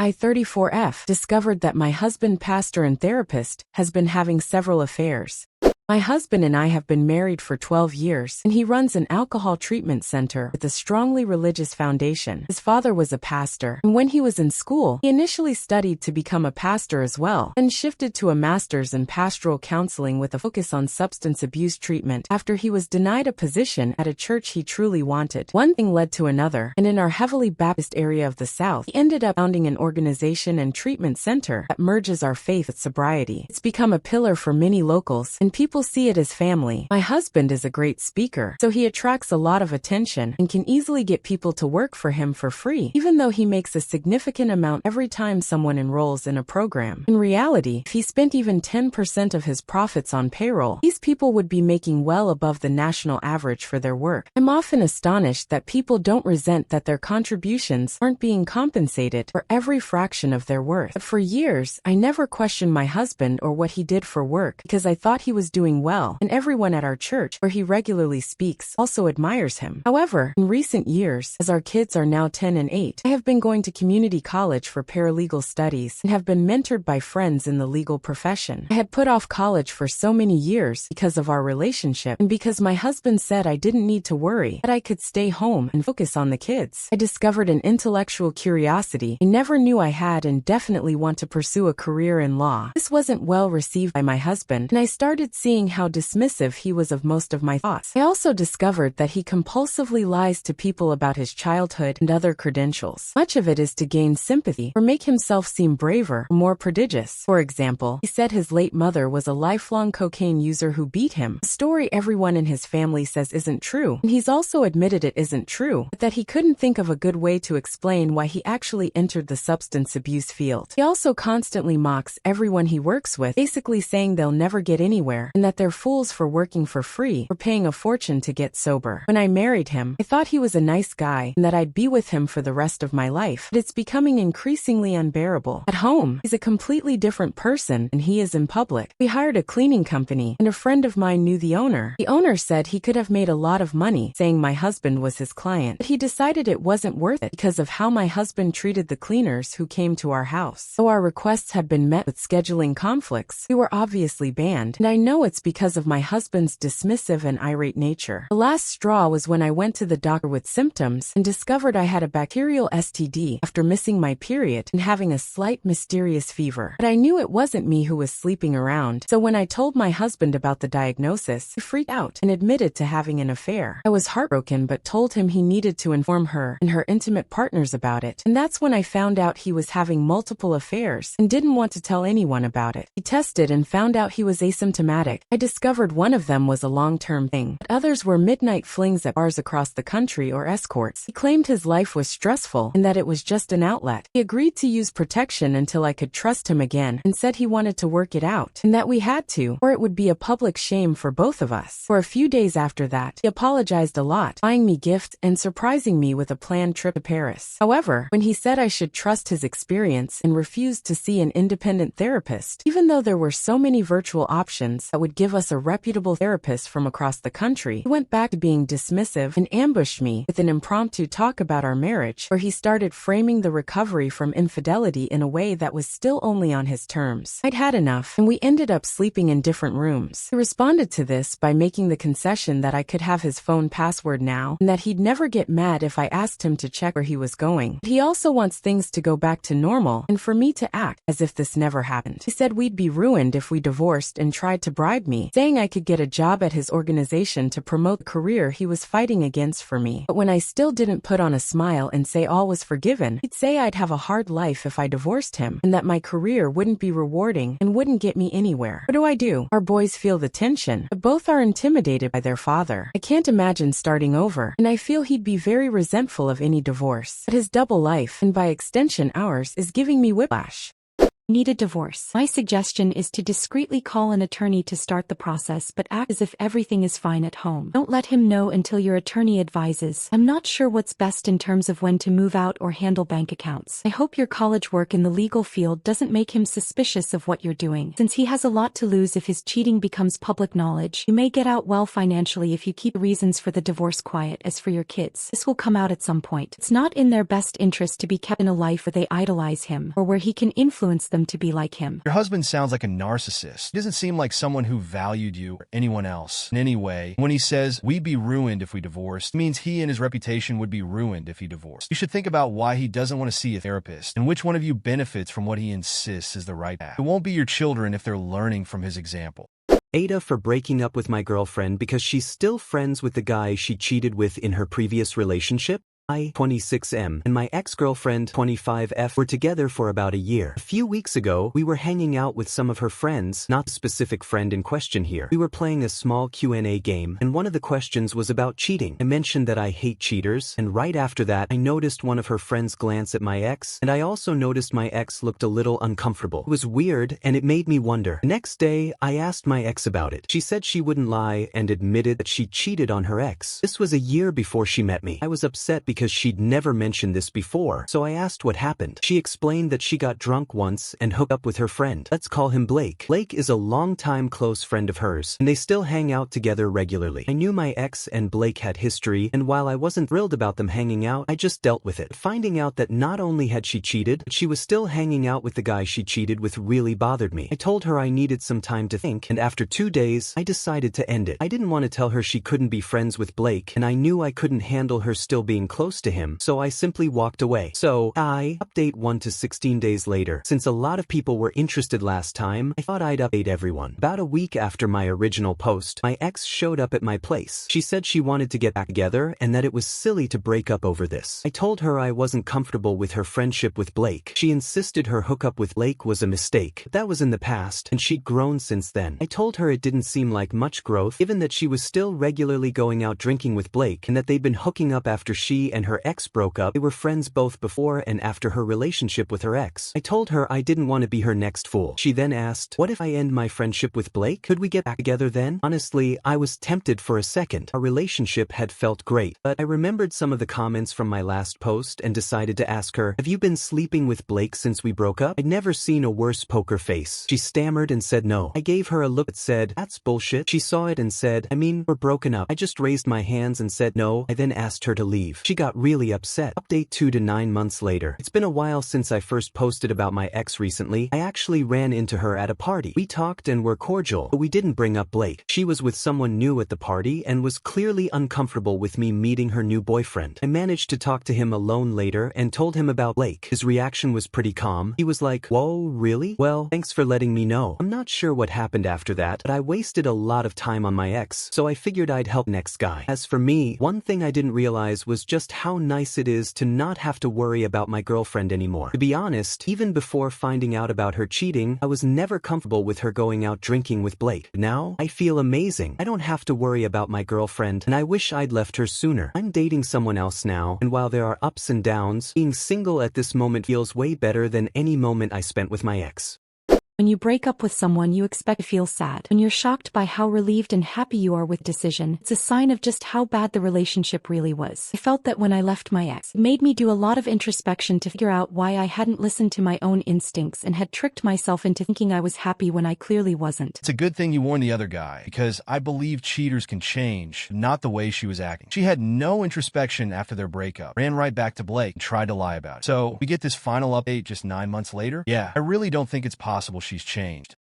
I, 34F, discovered that my husband, pastor and therapist, has been having several affairs. My husband and I have been married for 12 years, and he runs an alcohol treatment center with a strongly religious foundation. His father was a pastor, and when he was in school, he initially studied to become a pastor as well, then shifted to a master's in pastoral counseling with a focus on substance abuse treatment after he was denied a position at a church he truly wanted. One thing led to another, and in our heavily Baptist area of the South, he ended up founding an organization and treatment center that merges our faith with sobriety. It's become a pillar for many locals, and people see it as family. My husband is a great speaker, so he attracts a lot of attention and can easily get people to work for him for free, even though he makes a significant amount every time someone enrolls in a program. In reality, if he spent even 10% of his profits on payroll, these people would be making well above the national average for their work. I'm often astonished that people don't resent that their contributions aren't being compensated for every fraction of their worth. But for years, I never questioned my husband or what he did for work because I thought he was doing well, and everyone at our church, where he regularly speaks, also admires him. However, in recent years, as our kids are now 10 and 8, I have been going to community college for paralegal studies and have been mentored by friends in the legal profession. I had put off college for so many years because of our relationship and because my husband said I didn't need to worry, that I could stay home and focus on the kids. I discovered an intellectual curiosity I never knew I had and definitely want to pursue a career in law. This wasn't well received by my husband, and I started seeing how dismissive he was of most of my thoughts. I also discovered that he compulsively lies to people about his childhood and other credentials. Much of it is to gain sympathy or make himself seem braver or more prodigious. For example, he said his late mother was a lifelong cocaine user who beat him, a story everyone in his family says isn't true, and he's also admitted it isn't true, but that he couldn't think of a good way to explain why he actually entered the substance abuse field. He also constantly mocks everyone he works with, basically saying they'll never get anywhere and that they're fools for working for free or paying a fortune to get sober. When I married him, I thought he was a nice guy and that I'd be with him for the rest of my life, but it's becoming increasingly unbearable. At home, he's a completely different person than he is in public. We hired a cleaning company, and a friend of mine knew the owner. The owner said he could have made a lot of money saying my husband was his client, but he decided it wasn't worth it because of how my husband treated the cleaners who came to our house. Though our requests had been met with scheduling conflicts, we were obviously banned, and I know it's because of my husband's dismissive and irate nature. The last straw was when I went to the doctor with symptoms and discovered I had a bacterial STD after missing my period and having a slight mysterious fever. But I knew it wasn't me who was sleeping around, so when I told my husband about the diagnosis, he freaked out and admitted to having an affair. I was heartbroken but told him he needed to inform her and her intimate partners about it, and that's when I found out he was having multiple affairs and didn't want to tell anyone about it. He tested and found out he was asymptomatic. I discovered one of them was a long-term thing, but others were midnight flings at bars across the country or escorts. He claimed his life was stressful and that it was just an outlet. He agreed to use protection until I could trust him again and said he wanted to work it out and that we had to, or it would be a public shame for both of us. For a few days after that, he apologized a lot, buying me gifts and surprising me with a planned trip to Paris. However, when he said I should trust his experience and refused to see an independent therapist, even though there were so many virtual options that would give us a reputable therapist from across the country, he went back to being dismissive and ambushed me with an impromptu talk about our marriage, where he started framing the recovery from infidelity in a way that was still only on his terms. I'd had enough, and we ended up sleeping in different rooms. He responded to this by making the concession that I could have his phone password now, and that he'd never get mad if I asked him to check where he was going. But he also wants things to go back to normal, and for me to act as if this never happened. He said we'd be ruined if we divorced and tried to bribe me, saying I could get a job at his organization to promote the career he was fighting against for me. But when I still didn't put on a smile and say all was forgiven, he'd say I'd have a hard life if I divorced him, and that my career wouldn't be rewarding and wouldn't get me anywhere. What do I do? Our boys feel the tension, but both are intimidated by their father. I can't imagine starting over, and I feel he'd be very resentful of any divorce. But his double life, and by extension ours, is giving me whiplash. Need a divorce. My suggestion is to discreetly call an attorney to start the process, but act as if everything is fine at home. Don't let him know until your attorney advises. I'm not sure what's best in terms of when to move out or handle bank accounts. I hope your college work in the legal field doesn't make him suspicious of what you're doing. Since he has a lot to lose if his cheating becomes public knowledge, you may get out well financially if you keep reasons for the divorce quiet. As for your kids, this will come out at some point. It's not in their best interest to be kept in a life where they idolize him, or where he can influence them to be like him. Your husband sounds like a narcissist. He doesn't seem like someone who valued you or anyone else in any way. When he says, we'd be ruined if we divorced, it means he and his reputation would be ruined if he divorced. You should think about why he doesn't want to see a therapist, and which one of you benefits from what he insists is the right path. It won't be your children if they're learning from his example. Ada for breaking up with my girlfriend because she's still friends with the guy she cheated with in her previous relationship. I, 26M, and my ex-girlfriend, 25F, were together for about a year. A few weeks ago, we were hanging out with some of her friends, not the specific friend in question here. We were playing a small Q&A game, and one of the questions was about cheating. I mentioned that I hate cheaters, and right after that, I noticed one of her friends glance at my ex, and I also noticed my ex looked a little uncomfortable. It was weird, and it made me wonder. The next day, I asked my ex about it. She said she wouldn't lie and admitted that she cheated on her ex. This was a year before she met me. I was upset because she'd never mentioned this before, so I asked what happened. She explained that she got drunk once and hooked up with her friend. Let's call him Blake. Blake is a longtime close friend of hers, and they still hang out together regularly. I knew my ex and Blake had history, and while I wasn't thrilled about them hanging out, I just dealt with it. Finding out that not only had she cheated, but she was still hanging out with the guy she cheated with really bothered me. I told her I needed some time to think, and after 2 days, I decided to end it. I didn't want to tell her she couldn't be friends with Blake, and I knew I couldn't handle her still being close to him, so I simply walked away. So, update 1 to 16 days later. Since a lot of people were interested last time, I thought I'd update everyone. About a week after my original post, my ex showed up at my place. She said she wanted to get back together and that it was silly to break up over this. I told her I wasn't comfortable with her friendship with Blake. She insisted her hookup with Blake was a mistake. That was in the past, and she'd grown since then. I told her it didn't seem like much growth, given that she was still regularly going out drinking with Blake and that they'd been hooking up after she and her ex broke up. They were friends both before and after her relationship with her ex. I told her I didn't want to be her next fool. She then asked, what if I end my friendship with Blake? Could we get back together then? Honestly, I was tempted for a second. Our relationship had felt great, but I remembered some of the comments from my last post and decided to ask her, have you been sleeping with Blake since we broke up? I'd never seen a worse poker face. She stammered and said no. I gave her a look that said, that's bullshit. She saw it and said, I mean, we're broken up. I just raised my hands and said no. I then asked her to leave. She got really upset. Update 2 to 9 months later. It's been a while since I first posted about my ex recently. I actually ran into her at a party. We talked and were cordial, but we didn't bring up Blake. She was with someone new at the party and was clearly uncomfortable with me meeting her new boyfriend. I managed to talk to him alone later and told him about Blake. His reaction was pretty calm. He was like, whoa, really? Well, thanks for letting me know. I'm not sure what happened after that, but I wasted a lot of time on my ex, so I figured I'd help next guy. As for me, one thing I didn't realize was just how nice it is to not have to worry about my girlfriend anymore. To be honest, even before finding out about her cheating, I was never comfortable with her going out drinking with Blake. Now, I feel amazing. I don't have to worry about my girlfriend, and I wish I'd left her sooner. I'm dating someone else now, and while there are ups and downs, being single at this moment feels way better than any moment I spent with my ex. When you break up with someone, you expect to feel sad. When you're shocked by how relieved and happy you are with the decision, it's a sign of just how bad the relationship really was. I felt that when I left my ex. It made me do a lot of introspection to figure out why I hadn't listened to my own instincts and had tricked myself into thinking I was happy when I clearly wasn't. It's a good thing you warned the other guy, because I believe cheaters can change, not the way she was acting. She had no introspection after their breakup, ran right back to Blake, and tried to lie about it. So we get this final update just 9 months later? Yeah, I really don't think it's possible she's changed.